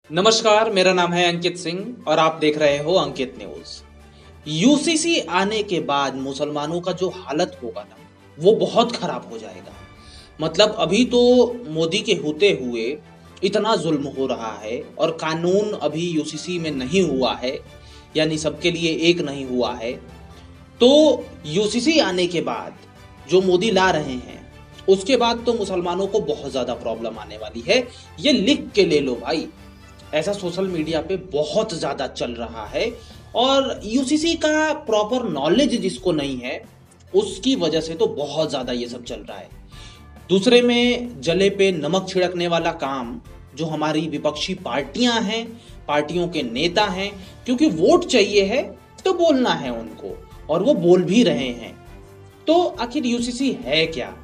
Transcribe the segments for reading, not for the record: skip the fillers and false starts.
नमस्कार, मेरा नाम है अंकित सिंह और आप देख रहे हो अंकित न्यूज। यूसीसी आने के बाद मुसलमानों का जो हालत होगा ना, वो बहुत खराब हो जाएगा। मतलब अभी तो मोदी के होते हुए इतना जुल्म हो रहा है और कानून अभी यूसीसी में नहीं हुआ है, यानी सबके लिए एक नहीं हुआ है। तो यूसीसी आने के बाद जो मोदी ला रहे हैं, उसके बाद तो मुसलमानों को बहुत ज्यादा प्रॉब्लम आने वाली है। ये लिख के ले लो भाई, ऐसा सोशल मीडिया पे बहुत ज़्यादा चल रहा है और यूसीसी का प्रॉपर नॉलेज जिसको नहीं है, उसकी वजह से तो बहुत ज़्यादा ये सब चल रहा है। दूसरे में जले पे नमक छिड़कने वाला काम जो हमारी विपक्षी पार्टियां हैं, पार्टियों के नेता हैं, क्योंकि वोट चाहिए है तो बोलना है उनको, और वो बोल भी रहे हैं। तो आखिर यूसीसी है क्या?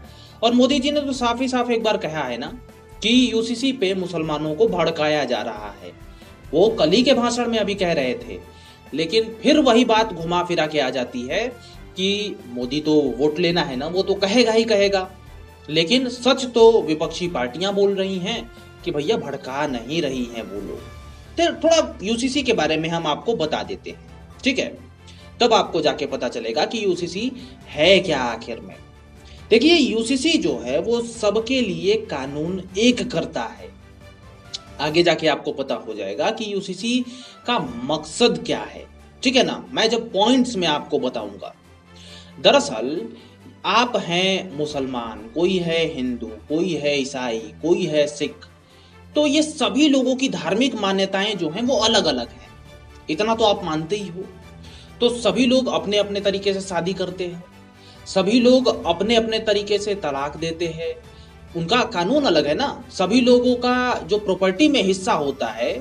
और मोदी जी ने तो साफ ही साफ एक बार कहा है ना कि यूसीसी पे मुसलमानों को भड़काया जा रहा है। वो कल ही के भाषण में अभी कह रहे थे, लेकिन फिर वही बात घुमा फिरा के आ जाती है कि मोदी तो वोट लेना है ना, वो तो कहेगा ही कहेगा। लेकिन सच तो विपक्षी पार्टियां बोल रही हैं कि भैया भड़का नहीं रही हैं वो लोग। तो थोड़ा यूसीसी के बारे में हम आपको बता देते हैं, ठीक है? तब आपको जाके पता चलेगा कि यूसीसी है क्या आखिर में। देखिए, यूसीसी जो है वो सबके लिए कानून एक करता है। आगे जाके आपको पता हो जाएगा कि यूसीसी का मकसद क्या है, ठीक है ना? मैं जब पॉइंट्स में आपको बताऊंगा। दरअसल आप हैं मुसलमान, कोई है हिंदू, कोई है ईसाई, कोई है सिख, तो ये सभी लोगों की धार्मिक मान्यताएं जो हैं वो अलग अलग हैं। इतना तो आप मानते ही हो। तो सभी लोग अपने अपने तरीके से शादी करते हैं, सभी लोग अपने अपने तरीके से तलाक देते हैं। उनका कानून अलग है ना। सभी लोगों का जो प्रॉपर्टी में हिस्सा होता है,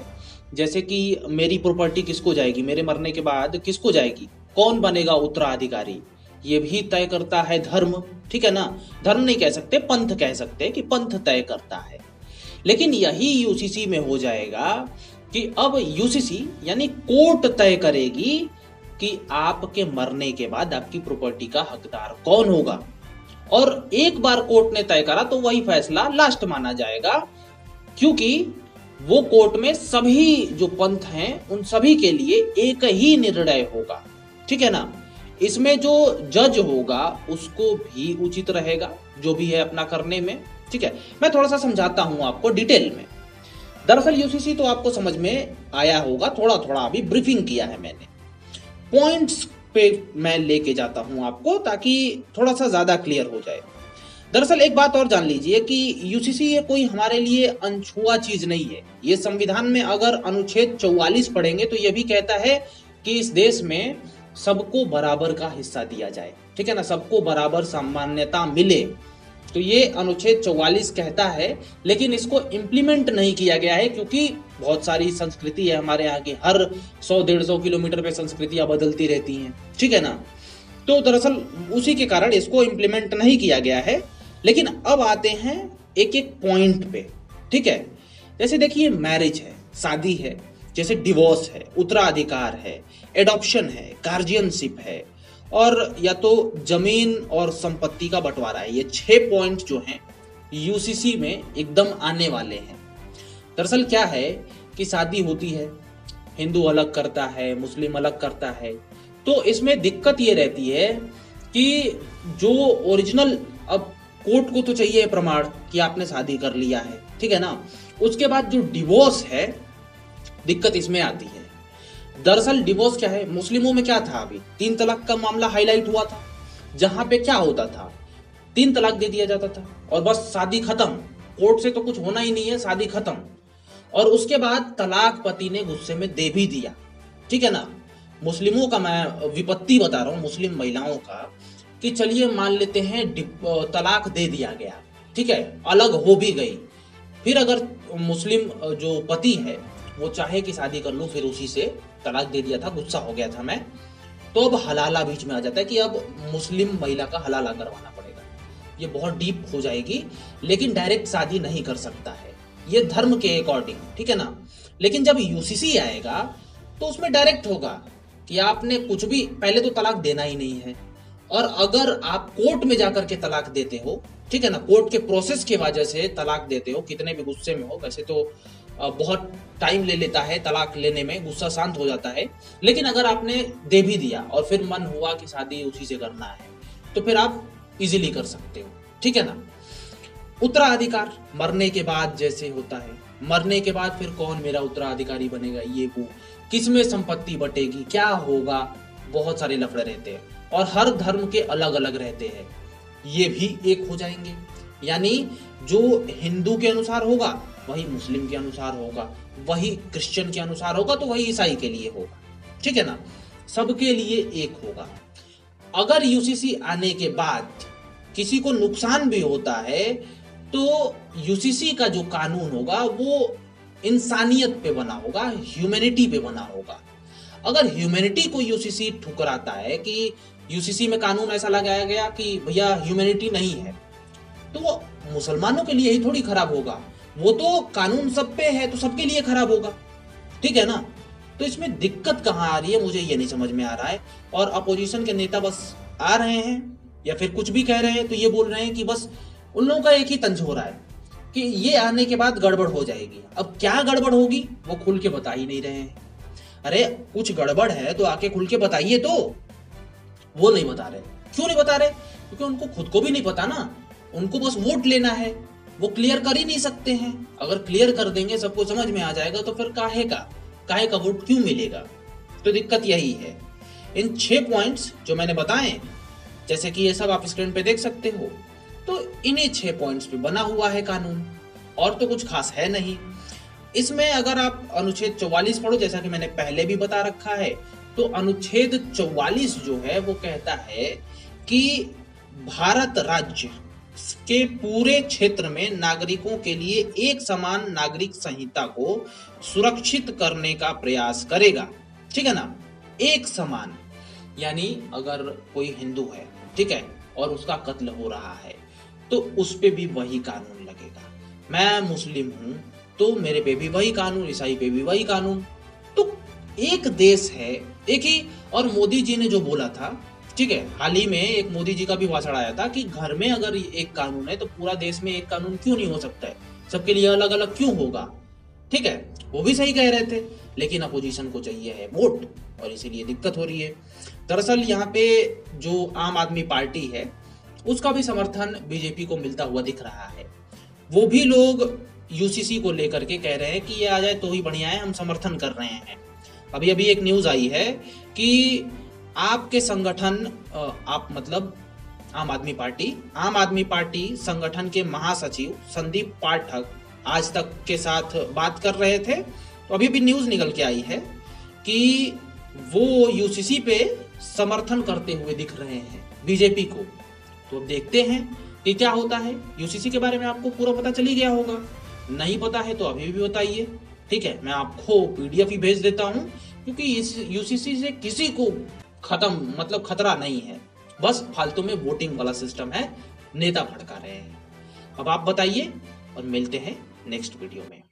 जैसे कि मेरी प्रॉपर्टी किसको जाएगी, मेरे मरने के बाद किसको जाएगी, कौन बनेगा उत्तराधिकारी, ये भी तय करता है धर्म, ठीक है ना? धर्म नहीं कह सकते, पंथ कह सकते हैं कि पंथ तय करता है। लेकिन यही यूसीसी में हो जाएगा कि अब यूसीसी यानी कोर्ट तय करेगी कि आपके मरने के बाद आपकी प्रॉपर्टी का हकदार कौन होगा। और एक बार कोर्ट ने तय करा तो वही फैसला लास्ट माना जाएगा, क्योंकि वो कोर्ट में सभी जो पंथ हैं उन सभी के लिए एक ही निर्णय होगा, ठीक है ना? इसमें जो जज होगा उसको भी उचित रहेगा जो भी है अपना करने में, ठीक है? मैं थोड़ा सा समझाता हूं आपको डिटेल में। दरअसल यूसीसी तो आपको समझ में आया होगा, थोड़ा थोड़ा अभी ब्रीफिंग किया है मैंने। पॉइंट्स पे मैं लेके जाता हूं आपको ताकि थोड़ा सा ज्यादा क्लियर हो जाए। दरअसल एक बात और जान लीजिए कि यूसीसी ये कोई हमारे लिए अनछुआ चीज नहीं है। ये संविधान में अगर अनुच्छेद 44 पढ़ेंगे तो ये भी कहता है कि इस देश में सबको बराबर का हिस्सा दिया जाए, ठीक है ना? सबको बराबर सामान्यता मिले, तो ये अनुच्छेद 44 कहता है। लेकिन इसको इम्प्लीमेंट नहीं किया गया है क्योंकि बहुत सारी संस्कृति है हमारे यहाँ की, हर 100-150 किलोमीटर पे संस्कृतियां बदलती रहती हैं, ठीक है ना? तो दरअसल उसी के कारण इसको इम्प्लीमेंट नहीं किया गया है। लेकिन अब आते हैं एक एक पॉइंट पे, ठीक है? जैसे देखिए, मैरिज है, शादी है, जैसे डिवोर्स है, उत्तराधिकार है, एडॉप्शन है, गार्जियनशिप है, और या तो जमीन और संपत्ति का बंटवारा है। ये 6 पॉइंट जो हैं यूसीसी में एकदम आने वाले हैं। दरअसल क्या है कि शादी होती है, हिंदू अलग करता है, मुस्लिम अलग करता है, तो इसमें दिक्कत ये रहती है कि जो ओरिजिनल, अब कोर्ट को तो चाहिए प्रमाण कि आपने शादी कर लिया है, ठीक है ना? उसके बाद जो डिवोर्स है, दिक्कत इसमें आती है। दरअसल डिवोर्स क्या है, मुस्लिमों में क्या था, अभी 3 तलाक का मामला हाईलाइट हुआ था, जहां पे क्या होता था, 3 तलाक दे दिया जाता था और बस शादी खत्म, कोर्ट से तो कुछ होना ही नहीं है, शादी खत्म। और उसके बाद तलाक पति ने गुस्से में दे भी दिया, ठीक है ना? मुस्लिमों का मैं विपत्ति बता रहा हूं, मुस्लिम महिलाओं का, कि चलिए मान लेते हैं तलाक दे दिया गया, ठीक है, अलग हो भी गई। फिर अगर मुस्लिम जो पति है वो चाहे कि शादी कर लूं, फिर उसी से तलाक दे दिया था, गुस्सा हो गया था मैं, तो अब हलाला बीच में आ जाता है कि अब मुस्लिम महिला का हलाला करवाना पड़ेगा। ये बहुत डीप हो जाएगी, लेकिन डायरेक्ट शादी नहीं कर सकता है ये धर्म के अकॉर्डिंग, ठीक है ना? लेकिन जब यूसीसी आएगा तो उसमें डायरेक्ट होगा कि आपने कुछ भी, पहले तो तलाक देना ही नहीं है, और अगर आप कोर्ट में जाकर के तलाक देते हो, ठीक है ना, कोर्ट के प्रोसेस की वजह से तलाक देते हो, कितने भी गुस्से में हो, वैसे तो बहुत टाइम ले लेता है तलाक लेने में, गुस्सा शांत हो जाता है। लेकिन अगर आपने दे भी दिया और फिर मन हुआ कि शादी उसी से करना है तो फिर आप इजीली कर सकते हो, ठीक है ना। उत्तराधिकार मरने के बाद जैसे होता है, मरने के बाद फिर कौन मेरा उत्तराधिकारी बनेगा, ये वो, किसमें संपत्ति बटेगी, क्या होगा, बहुत सारे लफड़े रहते हैं और हर धर्म के अलग अलग रहते हैं, ये भी एक हो जाएंगे। यानी जो हिंदू के अनुसार होगा वही मुस्लिम के अनुसार होगा, वही क्रिश्चियन के अनुसार होगा तो वही ईसाई के लिए होगा, ठीक है ना, सबके लिए एक होगा। अगर यूसीसी आने के बाद किसी को नुकसान भी होता है तो यूसीसी का जो कानून होगा वो इंसानियत पे बना होगा, ह्यूमैनिटी पे बना होगा। अगर ह्यूमैनिटी को यूसीसी ठुकराता है कि यूसीसी में कानून ऐसा लगाया गया कि भैया ह्यूमैनिटी नहीं है, तो वो मुसलमानों के लिए ही थोड़ी खराब होगा, वो तो कानून सब पे है तो सबके लिए खराब होगा, ठीक है ना। तो इसमें दिक्कत कहाँ आ रही है मुझे ये नहीं समझ में आ रहा है। और अपोजिशन के नेता बस आ रहे हैं या फिर कुछ भी कह रहे हैं तो ये बोल रहे हैं कि बस उन लोगों का एक ही तंज हो रहा है कि ये आने के बाद गड़बड़ हो जाएगी। अब क्या गड़बड़ होगी वो खुल के बता ही नहीं रहे हैं। अरे कुछ गड़बड़ है तो आके खुल के बताइए, तो वो नहीं बता रहे। क्यों नहीं बता रहे? क्योंकि उनको खुद को भी नहीं पता ना, उनको बस वोट लेना है, वो क्लियर कर ही नहीं सकते हैं। अगर क्लियर कर देंगे सबको समझ में आ जाएगा तो फिर काहे का वोट क्यों मिलेगा। तो दिक्कत यही है। इन 6 पॉइंट्स जो मैंने बताए, जैसे कि ये सब आप स्क्रीन पे देख सकते हो, तो इन्हीं 6 पॉइंट्स पे बना हुआ है कानून, और तो कुछ खास है नहीं। इसमें अगर आप अनुच्छेद 44 पढ़ो, जैसा कि मैंने पहले भी बता रखा है, तो अनुच्छेद 44 जो है वो कहता है कि भारत राज्य के पूरे क्षेत्र में नागरिकों के लिए एक समान नागरिक संहिता को सुरक्षित करने का प्रयास करेगा, ठीक है ना। एक समान यानी अगर कोई हिंदू है, ठीक है, और उसका कत्ल हो रहा है तो उस पे भी वही कानून लगेगा। मैं मुस्लिम हूं तो मेरे पे भी वही कानून, ईसाई पे भी वही कानून। तो एक देश है, एक ही। और मोदी जी ने जो बोला था, ठीक है, हाल ही में एक मोदी जी का भी भाषण आया था कि घर में अगर एक कानून है तो पूरा देश में एक कानून क्यों नहीं हो सकता है, सबके लिए अलग अलग क्यों होगा, ठीक है, वो भी सही कह रहे थे। लेकिन अपोजिशन को चाहिए है वोट और इसीलिए दिक्कत हो रही है। दरअसल यहाँ पे जो आम आदमी पार्टी है उसका भी समर्थन बीजेपी को मिलता हुआ दिख रहा है। वो भी लोग यूसीसी को लेकर के कह रहे हैं कि ये आ जाए तो ही बढ़िया है, हम समर्थन कर रहे हैं। अभी अभी एक न्यूज आई है कि आपके संगठन, आप मतलब आम आदमी पार्टी संगठन के महासचिव संदीप पाठक आज तक के साथ बात कर रहे थे। तो अभी भी न्यूज निकल के आई है कि वो यूसीसी पे समर्थन करते हुए दिख रहे हैं बीजेपी को। तो देखते हैं कि क्या होता है। यूसीसी के बारे में आपको पूरा पता चली गया होगा, नहीं पता है तो अभी भी बताइए, ठीक है। मैं आपको पीडीएफ ही भेज देता हूं क्योंकि इस यूसीसी से किसी को खतरा नहीं है, बस फालतू में वोटिंग वाला सिस्टम है, नेता भड़का रहे हैं। अब आप बताइए और मिलते हैं नेक्स्ट वीडियो में।